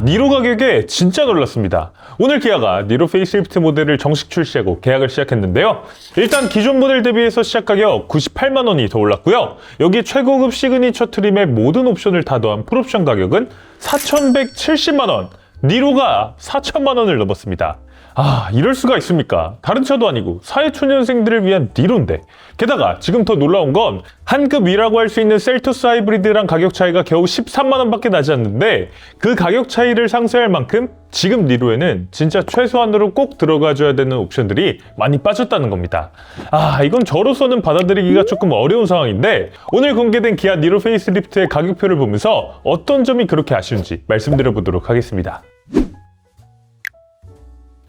니로 가격에 진짜 놀랐습니다. 오늘 기아가 니로 페이스리프트 모델을 정식 출시하고 계약을 시작했는데요. 일단 기존 모델 대비해서 시작 가격 98만 원이 더 올랐고요. 여기 최고급 시그니처 트림의 모든 옵션을 다 더한 풀옵션 가격은 4,170만 원. 니로가 4천만 원을 넘었습니다. 이럴 수가 있습니까? 다른 차도 아니고 사회초년생들을 위한 니로인데, 게다가 지금 더 놀라운 건 한급 위라고 할 수 있는 셀토스 하이브리드랑 가격 차이가 겨우 13만 원밖에 나지 않는데, 그 가격 차이를 상쇄할 만큼 지금 니로에는 진짜 최소한으로 꼭 들어가줘야 되는 옵션들이 많이 빠졌다는 겁니다. 이건 저로서는 받아들이기가 조금 어려운 상황인데, 오늘 공개된 기아 니로 페이스리프트의 가격표를 보면서 어떤 점이 그렇게 아쉬운지 말씀드려보도록 하겠습니다.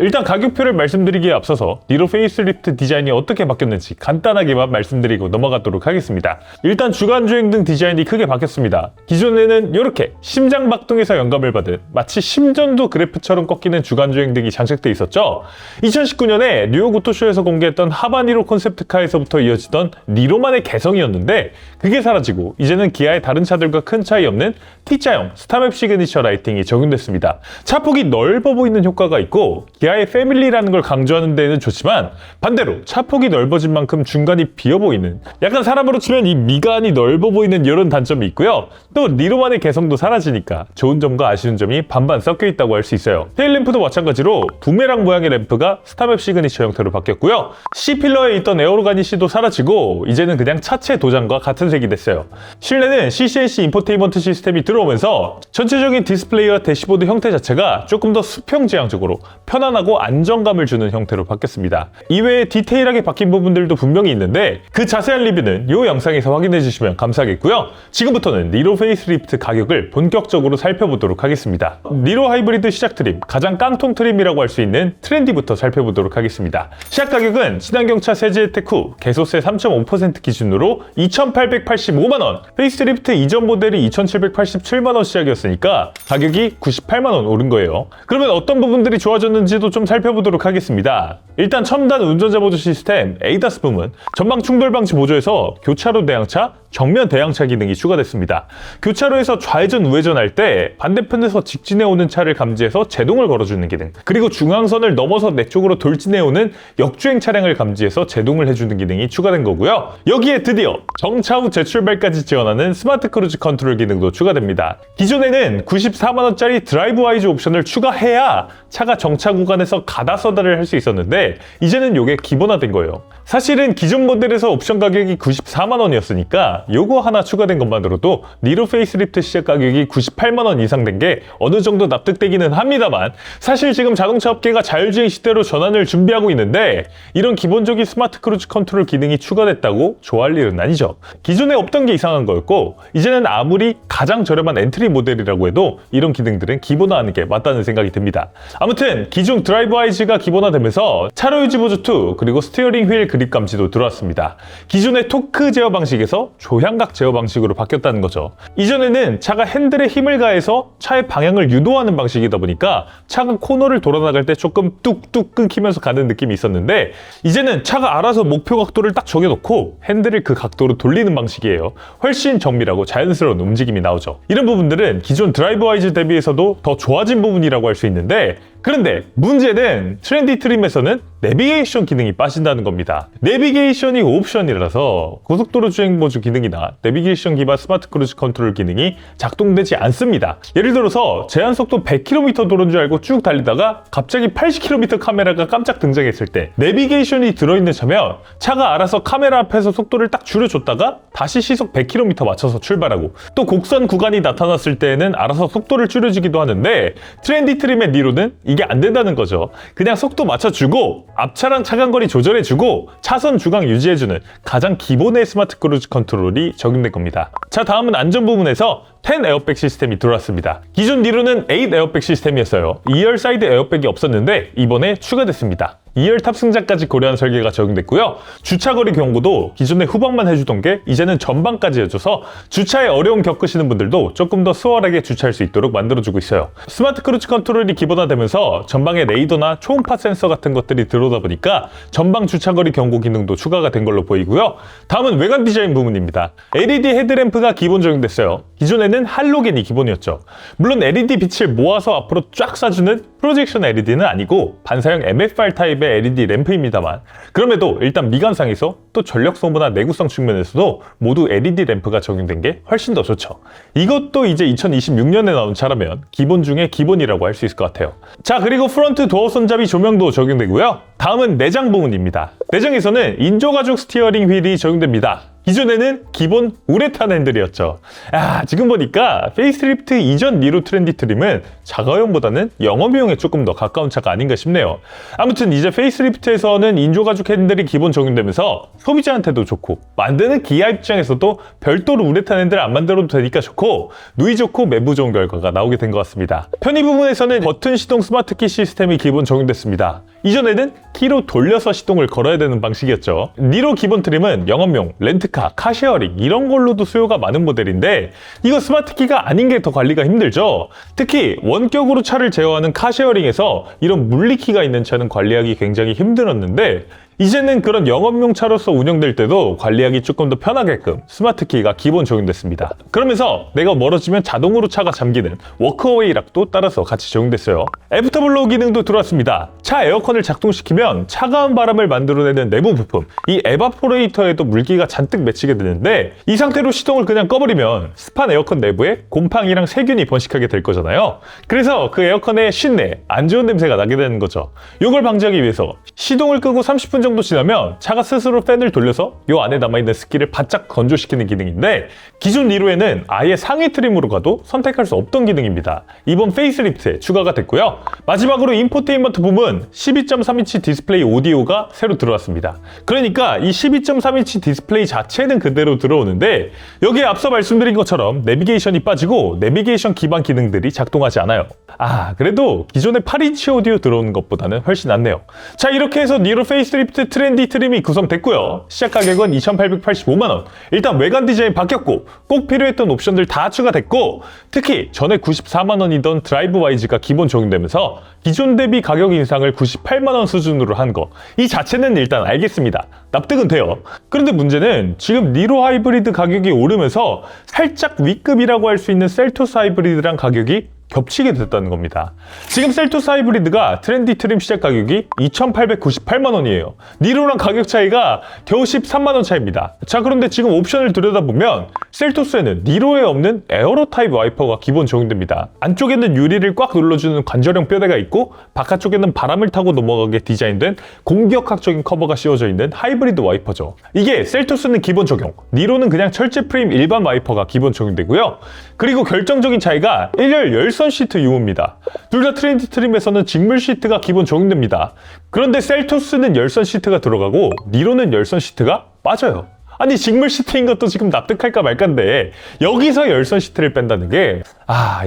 일단 가격표를 말씀드리기에 앞서서 니로 페이스리프트 디자인이 어떻게 바뀌었는지 간단하게만 말씀드리고 넘어가도록 하겠습니다. 일단 주간주행 등 디자인이 크게 바뀌었습니다. 기존에는 이렇게 심장박동에서 영감을 받은 마치 심전도 그래프처럼 꺾이는 주간주행 등이 장착되어 있었죠. 2019년에 뉴욕 오토쇼에서 공개했던 하바니로 콘셉트카에서부터 이어지던 니로만의 개성이었는데, 그게 사라지고 이제는 기아의 다른 차들과 큰 차이 없는 T자형 스타맵 시그니처 라이팅이 적용됐습니다. 차폭이 넓어 보이는 효과가 있고 기아의 패밀리라는 걸 강조하는 데는 좋지만, 반대로 차폭이 넓어진 만큼 중간이 비어 보이는, 약간 사람으로 치면 이 미간이 넓어 보이는 이런 단점이 있고요. 또 니로만의 개성도 사라지니까 좋은 점과 아쉬운 점이 반반 섞여 있다고 할 수 있어요. 테일램프도 마찬가지로 부메랑 모양의 램프가 스타맵 시그니처 형태로 바뀌었고요. C필러에 있던 에어로 가니쉬도 사라지고 이제는 그냥 차체 도장과 같은 색이 됐어요. 실내는 CCNC 인포테인먼트 시스템이 들어오면서 전체적인 디스플레이와 대시보드 형태 자체가 조금 더 수평지향적으로 편안하고 안정감을 주는 형태로 바뀌었습니다. 이외에 디테일하게 바뀐 부분들도 분명히 있는데, 그 자세한 리뷰는 이 영상에서 확인해 주시면 감사하겠고요. 지금부터는 니로 페이스리프트 가격을 본격적으로 살펴보도록 하겠습니다. 니로 하이브리드 시작 트림, 가장 깡통 트림이라고 할 수 있는 트렌디부터 살펴보도록 하겠습니다. 시작 가격은 친환경차 세제 혜택 후 개소세 3.5% 기준으로 2,885만 원, 페이스리프트 이전 모델이 2,787만 원 시작이었으니까 가격이 98만 원 오른 거예요. 그러면 어떤 부분들이 좋아졌는지도 좀 살펴보도록 하겠습니다. 일단 첨단 운전자 보조 시스템 ADAS 부문, 전방 충돌 방지 보조에서 교차로 대항차, 정면 대항차 기능이 추가됐습니다. 교차로에서 좌회전 우회전 할 때 반대편에서 직진해 오는 차를 감지해서 제동을 걸어주는 기능, 그리고 중앙선을 넘어서 내 쪽으로 돌진해 오는 역주행 차량을 감지해서 제동을 해주는 기능이 추가된 거고요. 여기에 드디어 정차 후 재출발까지 지원하는 스마트 크루즈 컨트롤 기능도 추가됩니다. 기존에는 94만 원짜리 드라이브 와이즈 옵션을 추가해야 차가 정차 구간에서 가다서다를 할 수 있었는데, 이제는 이게 기본화된 거예요. 사실은 기존 모델에서 옵션 가격이 94만 원이었으니까 요거 하나 추가된 것만으로도 니로 페이스리프트 시작 가격이 98만 원 이상 된 게 어느 정도 납득되기는 합니다만, 사실 지금 자동차 업계가 자율주행 시대로 전환을 준비하고 있는데 이런 기본적인 스마트 크루즈 컨트롤 기능이 추가됐다고 좋아할 일은 아니죠. 기존에 없던 게 이상한 거였고, 이제는 아무리 가장 저렴한 엔트리 모델이라고 해도 이런 기능들은 기본화하는 게 맞다는 생각이 듭니다. 아무튼 기존 드라이브 와이즈가 기본화되면서 차로 유지 보조 2, 그리고 스티어링 휠 그립 감지도 들어왔습니다. 기존의 토크 제어 방식에서 조향각 제어 방식으로 바뀌었다는 거죠. 이전에는 차가 핸들에 힘을 가해서 차의 방향을 유도하는 방식이다 보니까 차가 코너를 돌아 나갈 때 조금 뚝뚝 끊기면서 가는 느낌이 있었는데, 이제는 차가 알아서 목표 각도를 딱 정해놓고 핸들을 그 각도로 돌리는 방식이에요. 훨씬 정밀하고 자연스러운 움직임이 나오죠. 이런 부분들은 기존 드라이브 와이즈 대비해서도 더 좋아진 부분이라고 할 수 있는데, 그런데 문제는 트렌디 트림에서는 내비게이션 기능이 빠진다는 겁니다. 내비게이션이 옵션이라서 고속도로 주행 보조 기능이나 내비게이션 기반 스마트 크루즈 컨트롤 기능이 작동되지 않습니다. 예를 들어서 제한속도 100km 도로인 줄 알고 쭉 달리다가 갑자기 80km 카메라가 깜짝 등장했을 때 내비게이션이 들어있는 차면 차가 알아서 카메라 앞에서 속도를 딱 줄여줬다가 다시 시속 100km 맞춰서 출발하고, 또 곡선 구간이 나타났을 때에는 알아서 속도를 줄여주기도 하는데, 트렌디 트림의 니로는 이게 안 된다는 거죠. 그냥 속도 맞춰주고 앞차랑 차간거리 조절해주고 차선 주강 유지해주는 가장 기본의 스마트 크루즈 컨트롤이 적용된 겁니다. 자, 다음은 안전 부분에서 10 에어백 시스템이 들어왔습니다. 기존 니로는 8 에어백 시스템이었어요. 2열 사이드 에어백이 없었는데 이번에 추가됐습니다. 2열 탑승자까지 고려한 설계가 적용됐고요. 주차거리 경고도 기존에 후방만 해주던 게 이제는 전방까지 해줘서 주차에 어려움 겪으시는 분들도 조금 더 수월하게 주차할 수 있도록 만들어주고 있어요. 스마트 크루즈 컨트롤이 기본화되면서 전방에 레이더나 초음파 센서 같은 것들이 들어오다 보니까 전방 주차거리 경고 기능도 추가가 된 걸로 보이고요. 다음은 외관 디자인 부분입니다. LED 헤드램프가 기본 적용됐어요. 기존에는 할로겐이 기본이었죠. 물론 LED 빛을 모아서 앞으로 쫙 쏴주는 프로젝션 LED는 아니고 반사형 MFR 타입의 LED 램프입니다만, 그럼에도 일단 미관상에서 또 전력 소모나 내구성 측면에서도 모두 LED 램프가 적용된 게 훨씬 더 좋죠. 이것도 이제 2026년에 나온 차라면 기본 중에 기본이라고 할 수 있을 것 같아요. 자, 그리고 프론트 도어 손잡이 조명도 적용되고요. 다음은 내장 부분입니다. 내장에서는 인조가죽 스티어링 휠이 적용됩니다. 기존에는 기본 우레탄 핸들이었죠. 지금 보니까 페이스리프트 이전 니로 트렌디 트림은 자가용보다는 영업용에 조금 더 가까운 차가 아닌가 싶네요. 아무튼 이제 페이스리프트에서는 인조가죽 핸들이 기본 적용되면서 소비자한테도 좋고, 만드는 기아 입장에서도 별도로 우레탄 핸들을 안 만들어도 되니까 좋고, 누이 좋고 매부 좋은 결과가 나오게 된 것 같습니다. 편의 부분에서는 버튼 시동 스마트 키 시스템이 기본 적용됐습니다. 이전에는 키로 돌려서 시동을 걸어야 되는 방식이었죠. 니로 기본 트림은 영업용, 렌트카, 카쉐어링 이런 걸로도 수요가 많은 모델인데, 이거 스마트 키가 아닌 게 더 관리가 힘들죠. 특히 원격으로 차를 제어하는 카쉐어링에서 이런 물리키가 있는 차는 관리하기 굉장히 힘들었는데, 이제는 그런 영업용 차로서 운영될 때도 관리하기 조금 더 편하게끔 스마트 키가 기본 적용됐습니다. 그러면서 내가 멀어지면 자동으로 차가 잠기는 워크어웨이 락도 따라서 같이 적용됐어요. 애프터블로우 기능도 들어왔습니다. 차 에어컨을 작동시키면 차가운 바람을 만들어내는 내부 부품, 이 에바포레이터에도 물기가 잔뜩 맺히게 되는데, 이 상태로 시동을 그냥 꺼버리면 습한 에어컨 내부에 곰팡이랑 세균이 번식하게 될 거잖아요. 그래서 그 에어컨에 쉰내, 안 좋은 냄새가 나게 되는 거죠. 이걸 방지하기 위해서 시동을 끄고 30분 정도 지나면 차가 스스로 팬을 돌려서 이 안에 남아있는 습기를 바짝 건조시키는 기능인데, 기존 니로에는 아예 상위 트림으로 가도 선택할 수 없던 기능입니다. 이번 페이스리프트에 추가가 됐고요. 마지막으로 인포테인먼트 부분 12.3인치 디스플레이 오디오가 새로 들어왔습니다. 그러니까 이 12.3인치 디스플레이 자체는 그대로 들어오는데, 여기에 앞서 말씀드린 것처럼 내비게이션이 빠지고 내비게이션 기반 기능들이 작동하지 않아요. 그래도 기존의 8인치 오디오 들어오는 것보다는 훨씬 낫네요. 자, 이렇게 해서 니로 페이스리프트 트렌디 트림이 구성됐고요. 시작 가격은 2,885만원. 일단 외관 디자인 바뀌었고, 꼭 필요했던 옵션들 다 추가됐고, 특히 전에 94만원이던 드라이브 와이즈가 기본 적용되면서 기존 대비 가격 인상을 98만원 수준으로 한 거, 이 자체는 일단 알겠습니다. 납득은 돼요. 그런데 문제는 지금 니로 하이브리드 가격이 오르면서 살짝 위급이라고 할 수 있는 셀토스 하이브리드랑 가격이 겹치게 됐다는 겁니다. 지금 셀토스 하이브리드가 트렌디 트림 시작 가격이 2,898만원이에요. 니로랑 가격 차이가 겨우 13만원 차이입니다. 자, 그런데 지금 옵션을 들여다보면 셀토스에는 니로에 없는 에어로 타입 와이퍼가 기본 적용됩니다. 안쪽에는 유리를 꽉 눌러주는 관절형 뼈대가 있고, 바깥쪽에는 바람을 타고 넘어가게 디자인된 공격학적인 커버가 씌워져 있는 하이브리드 와이퍼죠. 이게 셀토스는 기본 적용, 니로는 그냥 철제 프레임 일반 와이퍼가 기본 적용되고요. 그리고 결정적인 차이가 1열 열선 시트 유무입니다. 둘 다 트렌디 트림에서는 직물 시트가 기본 적용됩니다. 그런데 셀토스는 열선 시트가 들어가고 니로는 열선 시트가 빠져요. 아니, 직물 시트인 것도 지금 납득할까 말까인데 여기서 열선 시트를 뺀다는 게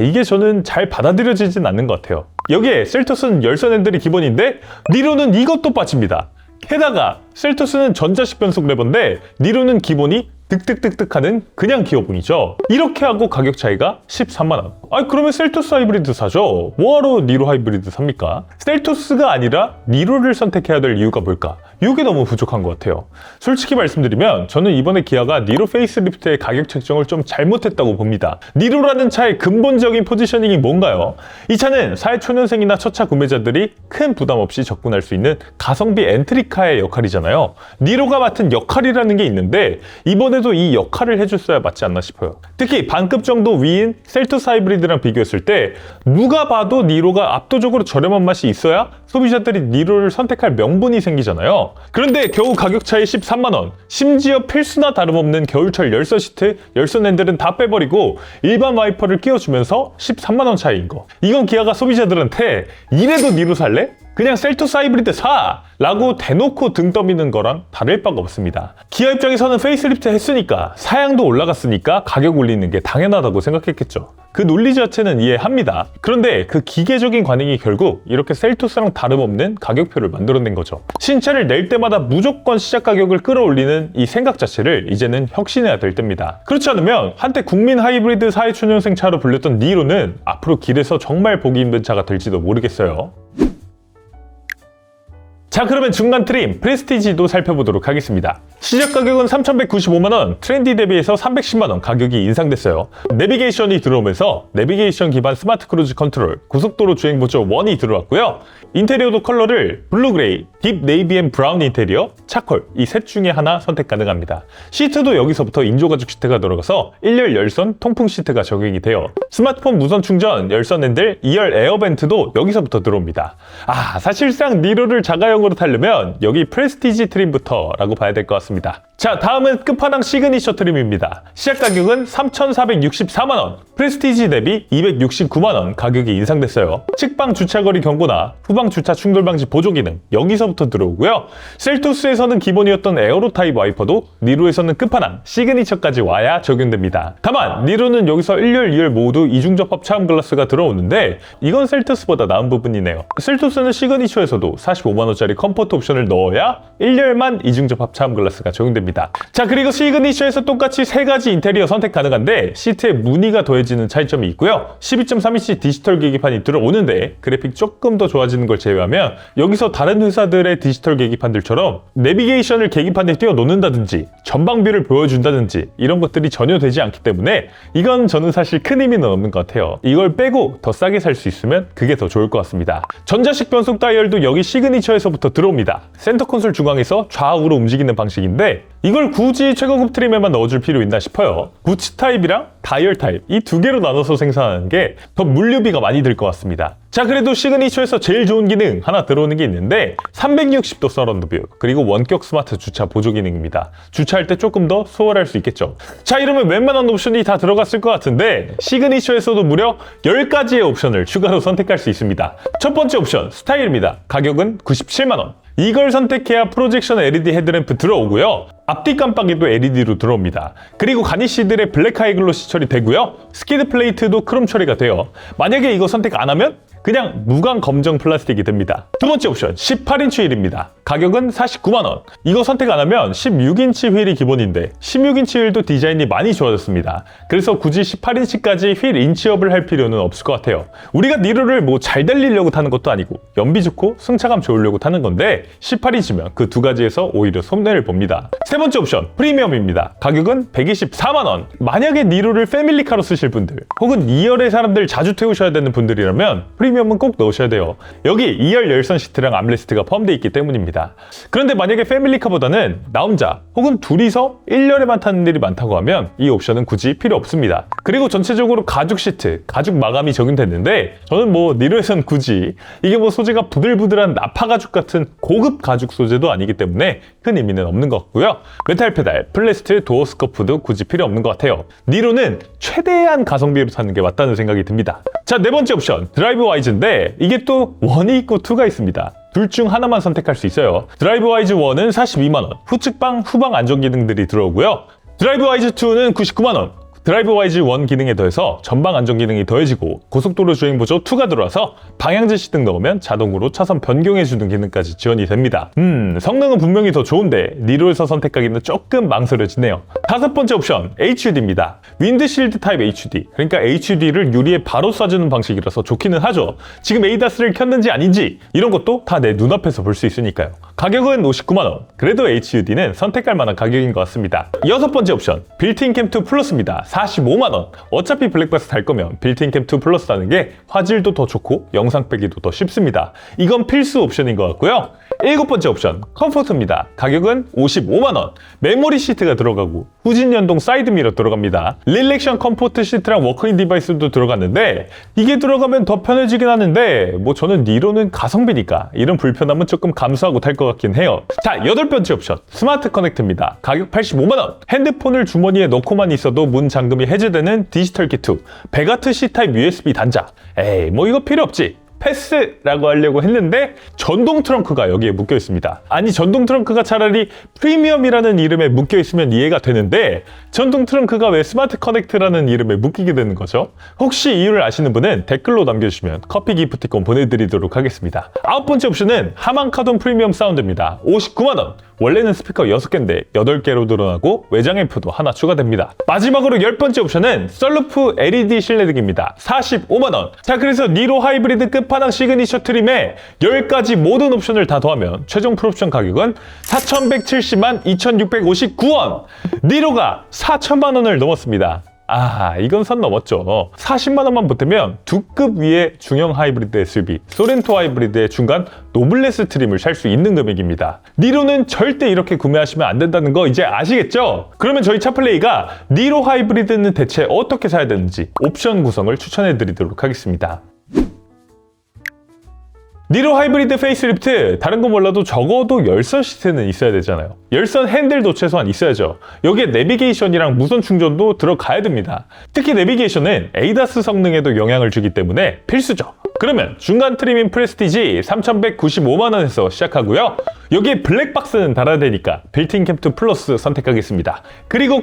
이게 저는 잘 받아들여지진 않는 것 같아요. 여기에 셀토스는 열선 핸들이 기본인데 니로는 이것도 빠집니다. 게다가 셀토스는 전자식 변속 레버인데 니로는 기본이 득득득득하는 그냥 기어봉이죠. 이렇게 하고 가격 차이가 13만원. 그러면 셀토스 하이브리드 사죠. 뭐하러 니로 하이브리드 삽니까? 셀토스가 아니라 니로를 선택해야 될 이유가 뭘까? 이게 너무 부족한 것 같아요. 솔직히 말씀드리면 저는 이번에 기아가 니로 페이스리프트의 가격 책정을 좀 잘못했다고 봅니다. 니로라는 차의 근본적인 포지셔닝이 뭔가요? 이 차는 사회초년생이나 첫차 구매자들이 큰 부담 없이 접근할 수 있는 가성비 엔트리카의 역할이잖아요. 니로가 맡은 역할이라는 게 있는데 이번에도 이 역할을 해줬어야 맞지 않나 싶어요. 특히 반급 정도 위인 셀토스 하이브리드랑 비교했을 때 누가 봐도 니로가 압도적으로 저렴한 맛이 있어야 소비자들이 니로를 선택할 명분이 생기잖아요. 그런데 겨우 가격 차이 13만원, 심지어 필수나 다름없는 겨울철 열선 시트, 열선 핸들은 다 빼버리고 일반 와이퍼를 끼워주면서 13만원 차이인 거. 이건 기아가 소비자들한테 이래도 니로 살래? 그냥 셀토스 하이브리드 사! 라고 대놓고 등 떠미는 거랑 다를 바가 없습니다. 기아 입장에서는 페이스리프트 했으니까 사양도 올라갔으니까 가격 올리는 게 당연하다고 생각했겠죠. 그 논리 자체는 이해합니다. 그런데 그 기계적인 관행이 결국 이렇게 셀토스랑 다름없는 가격표를 만들어낸 거죠. 신차를 낼 때마다 무조건 시작 가격을 끌어올리는 이 생각 자체를 이제는 혁신해야 될 때입니다. 그렇지 않으면 한때 국민 하이브리드 4회춘연생 차로 불렸던 니로는 앞으로 길에서 정말 보기 힘든 차가 될지도 모르겠어요. 자, 그러면 중간 트림, 프레스티지도 살펴보도록 하겠습니다. 시작 가격은 3,195만원, 트렌디 대비해서 310만원 가격이 인상됐어요. 내비게이션이 들어오면서 내비게이션 기반 스마트 크루즈 컨트롤, 고속도로 주행 보조 1이 들어왔고요. 인테리어도 컬러를 블루 그레이, 딥 네이비 앤 브라운 인테리어, 차콜 이 셋 중에 하나 선택 가능합니다. 시트도 여기서부터 인조가죽 시트가 들어가서 1열 열선 통풍 시트가 적용이 돼요. 스마트폰 무선 충전, 열선 핸들, 2열 에어벤트도 여기서부터 들어옵니다. 사실상 니로를 자가용으로 타려면 여기 프레스티지 트림부터 라고 봐야 될 것 같습니다. 자, 다음은 끝판왕 시그니처 트림입니다. 시작 가격은 3,464만원, 프레스티지 대비 269만원 가격이 인상됐어요. 측방 주차거리 경고나 후방 주차 충돌 방지 보조 기능 여기서부터 들어오고요. 셀토스에서는 기본이었던 에어로 타입 와이퍼도 니로에서는 끝판왕 시그니처까지 와야 적용됩니다. 다만 니로는 여기서 1열, 2열 모두 이중접합 차음 글라스가 들어오는데 이건 셀토스보다 나은 부분이네요. 셀토스는 시그니처에서도 45만원짜리 컴포트 옵션을 넣어야 1열만 이중접합 차음 글라스가 적용됩니다. 자, 그리고 시그니처에서 똑같이 3가지 인테리어 선택 가능한데 시트에 무늬가 더해지는 차이점이 있고요. 12.3인치 디지털 계기판이 들어오는데 그래픽 조금 더 좋아지는 걸 제외하면 여기서 다른 회사들의 디지털 계기판들처럼 내비게이션을 계기판에 띄워 놓는다든지 전방뷰를 보여준다든지 이런 것들이 전혀 되지 않기 때문에 이건 저는 사실 큰 의미는 없는 것 같아요. 이걸 빼고 더 싸게 살 수 있으면 그게 더 좋을 것 같습니다. 전자식 변속 다이얼도 여기 시그니처에서부터 들어옵니다. 센터 콘솔 중앙에서 좌우로 움직이는 방식인데 이걸 굳이 최고급 트림에만 넣어줄 필요 있나 싶어요. 부츠 타입이랑 다이얼 타입 이 두 개로 나눠서 생산하는 게 더 물류비가 많이 들 것 같습니다. 자, 그래도 시그니처에서 제일 좋은 기능 하나 들어오는 게 있는데 360도 서라운드 뷰 그리고 원격 스마트 주차 보조 기능입니다. 주차할 때 조금 더 수월할 수 있겠죠. 자, 이러면 웬만한 옵션이 다 들어갔을 것 같은데 시그니처에서도 무려 10가지의 옵션을 추가로 선택할 수 있습니다. 첫 번째 옵션 스타일입니다. 가격은 97만원. 이걸 선택해야 프로젝션 LED 헤드램프 들어오고요. 앞뒤 깜빡이도 LED로 들어옵니다. 그리고 가니쉬들의 블랙 하이글로시 처리되고요. 스키드 플레이트도 크롬 처리가 돼요. 만약에 이거 선택 안 하면 그냥 무광 검정 플라스틱이 됩니다. 두 번째 옵션 18인치 휠입니다. 가격은 49만원. 이거 선택 안 하면 16인치 휠이 기본인데 16인치 휠도 디자인이 많이 좋아졌습니다. 그래서 굳이 18인치까지 휠 인치업을 할 필요는 없을 것 같아요. 우리가 니로를 뭐 잘 달리려고 타는 것도 아니고 연비 좋고 승차감 좋으려고 타는 건데 18인치면 그 두 가지에서 오히려 손해를 봅니다. 세 번째 옵션 프리미엄입니다. 가격은 124만원. 만약에 니로를 패밀리카로 쓰실 분들 혹은 2열의 사람들 자주 태우셔야 되는 분들이라면 프리미엄은 꼭 넣으셔야 돼요. 여기 2열 열선 시트랑 암레스트가 포함되어 있기 때문입니다. 그런데 만약에 패밀리카보다는 나 혼자 혹은 둘이서 1열에만 타는 일이 많다고 하면 이 옵션은 굳이 필요 없습니다. 그리고 전체적으로 가죽 시트, 가죽 마감이 적용됐는데 저는 뭐 니로에선 굳이 이게 뭐 소재가 부들부들한 나파 가죽 같은 고급 가죽 소재도 아니기 때문에 큰 의미는 없는 것 같고요. 메탈 페달, 플레스트, 도어 스커프도 굳이 필요 없는 것 같아요. 니로는 최대한 가성비로 타는 게 맞다는 생각이 듭니다. 자, 네 번째 옵션 드라이브 와이즈인데 이게 또 1이 있고 2가 있습니다. 둘 중 하나만 선택할 수 있어요. 드라이브 와이즈 1은 42만원, 후측방, 후방 안전 기능들이 들어오고요. 드라이브 와이즈 2는 99만원. 드라이브 와이즈 1 기능에 더해서 전방 안전 기능이 더해지고 고속도로 주행 보조 2가 들어와서 방향제 시등 넣으면 자동으로 차선 변경해주는 기능까지 지원이 됩니다. 성능은 분명히 더 좋은데 니로에서 선택하기는 조금 망설여지네요. 다섯 번째 옵션 HUD입니다. 윈드실드 타입 HUD, 그러니까 HUD를 유리에 바로 쏴주는 방식이라서 좋기는 하죠. 지금 ADAS를 켰는지 아닌지 이런 것도 다 내 눈앞에서 볼 수 있으니까요. 가격은 59만원. 그래도 HUD는 선택할 만한 가격인 것 같습니다. 여섯 번째 옵션 빌트인 캠 2 플러스입니다. 45만원. 어차피 블랙박스 달 거면 빌트인 캠 2 플러스 다는 게 화질도 더 좋고 영상 빼기도 더 쉽습니다. 이건 필수 옵션인 것 같고요. 일곱 번째 옵션 컴포트입니다. 가격은 55만원. 메모리 시트가 들어가고 후진 연동 사이드 미러 들어갑니다. 릴렉션 컴포트 시트랑 워크인 디바이스도 들어갔는데 이게 들어가면 더 편해지긴 하는데 뭐 저는 니로는 가성비니까 이런 불편함은 조금 감수하고 탈 것 같긴 해요. 자, 여덟 번째 옵션 스마트 커넥트입니다. 가격 85만원. 핸드폰을 주머니에 넣고만 있어도 문 잠금이 해제되는 디지털 키2 베가트 C타입 USB 단자. 에이 뭐 이거 필요 없지. 패스라고 하려고 했는데 전동 트렁크가 여기에 묶여 있습니다. 아니, 전동 트렁크가 차라리 프리미엄이라는 이름에 묶여 있으면 이해가 되는데 전동 트렁크가 왜 스마트 커넥트라는 이름에 묶이게 되는 거죠? 혹시 이유를 아시는 분은 댓글로 남겨주시면 커피 기프티콘 보내드리도록 하겠습니다. 9번째 옵션은 하만카돈 프리미엄 사운드입니다. 59만원. 원래는 스피커 6개인데 8개로 늘어나고 외장 앰프도 하나 추가됩니다. 마지막으로 10번째 옵션은 썰루프 LED 실내등입니다. 45만원. 자, 그래서 니로 하이브리드 끝판왕 시그니처 트림에 10가지 모든 옵션을 다 더하면 최종 풀옵션 가격은 4,170만 2,659원. 니로가 4천만원을 넘었습니다. 아, 이건 선 넘었죠. 40만원만 보태면 두 급 위의 중형 하이브리드 SUV 소렌토 하이브리드의 중간 노블레스 트림을 살 수 있는 금액입니다. 니로는 절대 이렇게 구매하시면 안 된다는 거 이제 아시겠죠? 그러면 저희 차플레이가 니로 하이브리드는 대체 어떻게 사야 되는지 옵션 구성을 추천해 드리도록 하겠습니다. 니로 하이브리드 페이스리프트, 다른 거 몰라도 적어도 열선 시트는 있어야 되잖아요. 열선 핸들도 최소한 있어야죠. 여기에 내비게이션이랑 무선 충전도 들어가야 됩니다. 특히 내비게이션은 에이다스 성능에도 영향을 주기 때문에 필수죠. 그러면 중간 트림인 프레스티지 3,195만원에서 시작하고요. 여기에 블랙박스는 달아야 되니까 빌트인 캠 2 플러스 선택하겠습니다. 그리고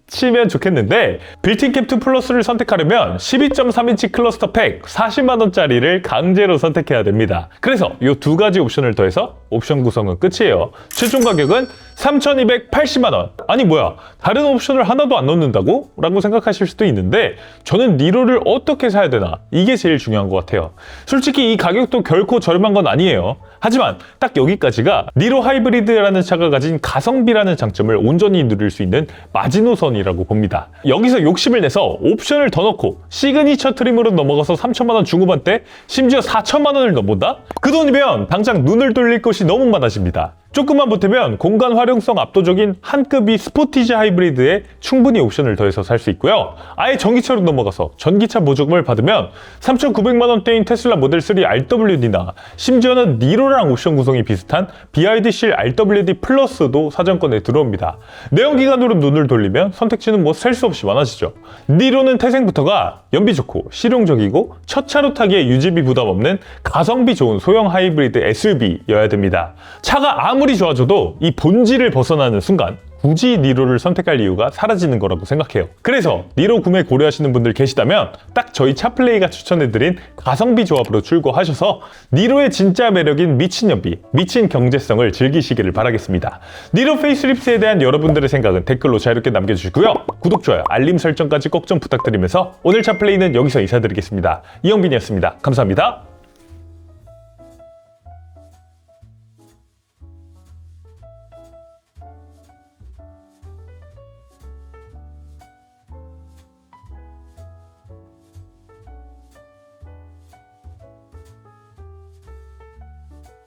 치면 좋겠는데 빌트인 캠 2 플러스를 선택하려면 12.3인치 클러스터 팩 40만원짜리를 강제로 선택해야 됩니다. 그래서 이 두 가지 옵션을 더해서 옵션 구성은 끝이에요. 최종 가격은 3,280만원. 아니 뭐야, 다른 옵션을 하나도 안 넣는다고? 라고 생각하실 수도 있는데 저는 니로를 어떻게 사야 되나? 이게 제일 중요한 것 같아요. 솔직히 이 가격도 결코 저렴한 건 아니에요. 하지만 딱 여기까지가 니로 하이브리드라는 차가 가진 가성비라는 장점을 온전히 누릴 수 있는 마지노선이라고 봅니다. 여기서 욕심을 내서 옵션을 더 넣고 시그니처 트림으로 넘어가서 3천만원 중후반대, 심지어 4천만원을 넘본다? 그 돈이면 당장 눈을 돌릴 것이 너무 많아집니다. 조금만 보태면 공간 활용성 압도적인 한 급이 스포티지 하이브리드에 충분히 옵션을 더해서 살 수 있고요. 아예 전기차로 넘어가서 전기차 보조금을 받으면 3,900만원대인 테슬라 모델 3 RWD나 심지어는 니로랑 옵션 구성이 비슷한 BYD-C RWD 플러스도 사정권에 들어옵니다. 내연기관으로 눈을 돌리면 선택지는 뭐 셀 수 없이 많아지죠. 니로는 태생부터가 연비 좋고 실용적이고 첫 차로 타기에 유지비 부담 없는 가성비 좋은 소형 하이브리드 SUV여야 됩니다. 차가 아무리 좋아져도 이 본질을 벗어나는 순간 굳이 니로를 선택할 이유가 사라지는 거라고 생각해요. 그래서 니로 구매 고려하시는 분들 계시다면 딱 저희 차플레이가 추천해드린 가성비 조합으로 출고하셔서 니로의 진짜 매력인 미친 연비, 미친 경제성을 즐기시기를 바라겠습니다. 니로 페이스리프트에 대한 여러분들의 생각은 댓글로 자유롭게 남겨주시고요. 구독, 좋아요, 알림 설정까지 꼭 좀 부탁드리면서 오늘 차플레이는 여기서 인사드리겠습니다. 이영빈이었습니다. 감사합니다.